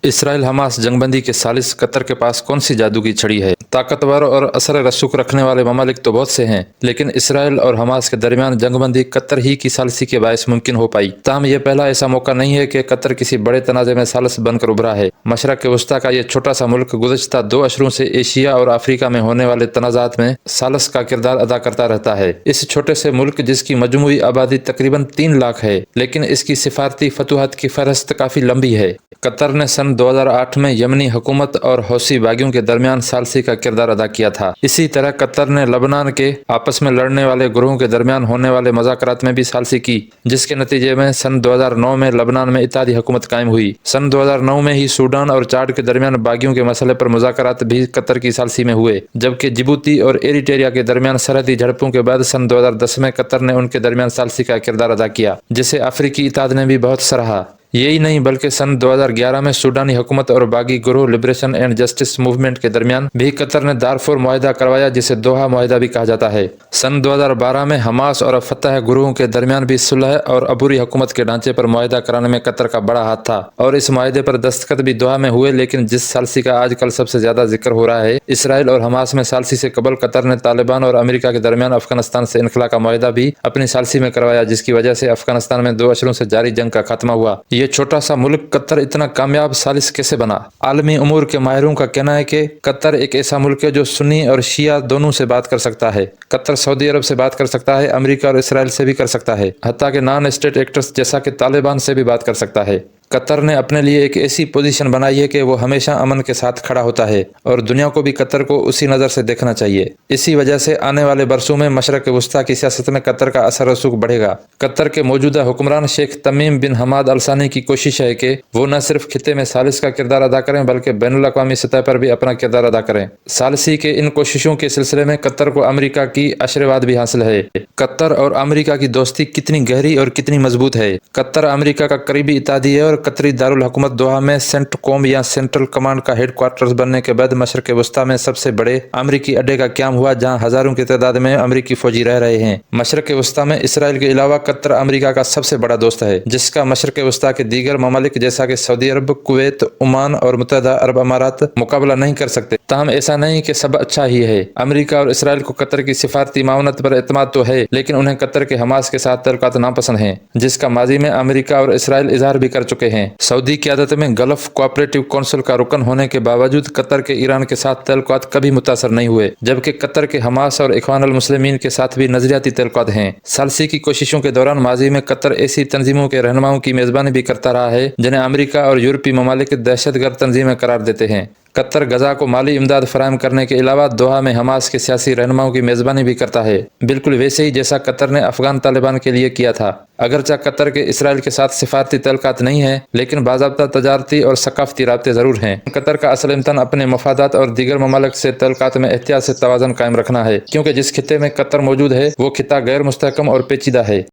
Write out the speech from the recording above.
Israel Hamas जंगबंदी के सालिस Qatar के पास कौन सी जादू की छड़ी है। ताकतवर और असर रसूख रखने वाले ममालिक तो बहुत से हैं, लेकिन इसराइल और हमास के दरमियान जंगबंदी कतर ही की सालिसी के बायस मुमकिन हो पाई। ताहम यह पहला ऐसा मौका नहीं है कि कतर किसी बड़े तनाज़े में सालिस बनकर उभरा है। मशरक़ वस्ता का यह छोटा सा मुल्क गुज़श्ता 2 अशरों से एशिया और अफ्रीका में होने वाले तनाज़ात में सालिस का किरदार अदा करता रहता है। इस छोटे से मुल्क जिसकी मजमूई आबादी तकरीबन 3 लाख है, लेकिन इसकी सिफारती फतूहत की फहरिस्त काफ़ी लंबी है। कतर ने सन 2008 में यमनी हुकूमत और हौसी बागियों के दरमियान सालसी का किरदार अदा किया था। इसी तरह कतर ने लबनान के आपस में लड़ने वाले ग्रोहों के दरमियान होने वाले मज़ाकरात में भी सालसी की, जिसके नतीजे में सन 2009 में लबनान में इत्तेहादी हुकूमत कायम हुई। सन 2009 में ही सूडान और चाड के दरमियान बागियों के मसले पर मुज़ाकरात भी कतर की सालसी में हुए, जबकि जिबूती और एरिट्रिया के दरमियान सरहदी झड़पों के बाद सन 2010 में कतर ने उनके दरमियान सालसी का किरदार अदा किया, जिसे अफ्रीकी इत्तेहाद ने भी बहुत सराहा। यही नहीं बल्कि सन 2011 में सूडानी हुकूमत और बागी ग्रोह लिबरेशन एंड जस्टिस मूवमेंट के दरमियान भी कतर ने दारफुर मुआहिदा करवाया, जिसे दोहा मुआहिदा भी कहा जाता है। सन 2012 में हमास और फतह ग्रोहों के दरमियान भी सुलह और अबूरी हुकूमत के ढांचे पर मुआहिदा कराने में कतर का बड़ा हाथ था और इस मुआहिदे पर दस्तखत भी दोहा में हुए। लेकिन जिस सालसी का आजकल सबसे ज्यादा जिक्र हो रहा है, इसराइल और हमास में सालसी से कबल कतर ने तालिबान और अमेरिका के दरमियान अफगानिस्तान से इनखला का मुआहिदा भी अपनी सालसी में करवाया, जिसकी वजह से अफगानिस्तान में 2 अशरों से जारी जंग का खात्मा हुआ। ये छोटा सा मुल्क कतर इतना कामयाब सालिस कैसे बना? आलमी उमूर के माहिरों का कहना है कि कतर एक ऐसा मुल्क है जो सुन्नी और शिया दोनों से बात कर सकता है। कतर सऊदी अरब से बात कर सकता है, अमेरिका और इसराइल से भी कर सकता है, हत्ता कि नॉन स्टेट एक्टर्स जैसा कि तालिबान से भी बात कर सकता है। कतर ने अपने लिए एक ऐसी पोजीशन बनाई है कि वो हमेशा अमन के साथ खड़ा होता है और दुनिया को भी कतर को उसी नज़र से देखना चाहिए। इसी वजह से आने वाले बरसों में मशरक़ वस्ता की सियासत में कतर का असर रसूख बढ़ेगा। कतर के मौजूदा हुक्मरान शेख तमीम बिन हमाद अल सानी की कोशिश है कि वो न सिर्फ खिते में सालिस का किरदार अदा करें, बल्कि बैनुल अक़वामी सतह पर भी अपना किरदार अदा करें। सालिसी के इन कोशिशों के सिलसिले में कतर को अमेरिका की आशीर्वाद भी हासिल है। कतर और अमेरिका की दोस्ती कितनी गहरी और कितनी मजबूत है। कतर अमेरिका का करीबी इत्तेहादी है और कतरी दारुल हुकूमत दोहा में सेंटकॉम या सेंट्रल कमांड का हेडक्वार्टर्स बनने के बाद मशरक़ वस्ता में सबसे बड़े अमेरिकी अड्डे का क़याम हुआ, जहां हजारों की तादाद में अमेरिकी फौजी रह रहे हैं। मशरक़ वस्ता में इसराइल के अलावा कतर अमेरिका का सबसे बड़ा दोस्त है, जिसका मशरक़ वस्ता के दीगर ममालिक जैसा कि सऊदी अरब, कुवैत, ओमान और मुत्तहदा अरब अमारात मुकाबला नहीं कर सकते। ताहम ऐसा नहीं कि सब अच्छा ही है। अमेरिका और इसराइल को कतर की सिफारती मावनत पर एतमाद तो है, लेकिन उन्हें कतर के हमास के साथ तल्लुकात नापसंद हैं, जिसका माजी में अमेरिका और इसराइल इजहार भी कर चुके हैं। सऊदी क़यादत में गल्फ कोऑपरेटिव काउंसिल का रुकन होने के बावजूद कतर के ईरान के साथ तल्लुकात कभी मुतासर नहीं हुए, जबकि कतर के हमास और इख्वान अल मुस्लिमीन के साथ भी नजरियाती तल्लुकात हैं। सालसी की कोशिशों के दौरान माजी में कतर ऐसी तंजीमों के रहनुमाओं की मेजबानी भी करता रहा है जिन्हें अमेरिका और यूरोपीय ममालिक दहशतगर्द तंजीमें करार देते हैं। कतर गजा को माली इमदाद फराहम करने के अलावा दोहा में हमास के सियासी रहनुमाओं की मेजबानी भी करता है, बिल्कुल वैसे ही जैसा कतर ने अफगान तालिबान के लिए किया था। अगरचा कतर के इसराइल के साथ सिफारती तल्लुकात नहीं है, लेकिन बाज़ाब्ता तजारती और सकाफती राब्ते ज़रूर हैं। कतर का असल इम्तहान अपने मफादात और दीगर ममालिक से तल्लुकात में एहतियात से तवाज़ुन कायम रखना है, क्योंकि जिस खिते में कतर मौजूद है वो खिता गैर मुस्तहकम और पेचीदा है।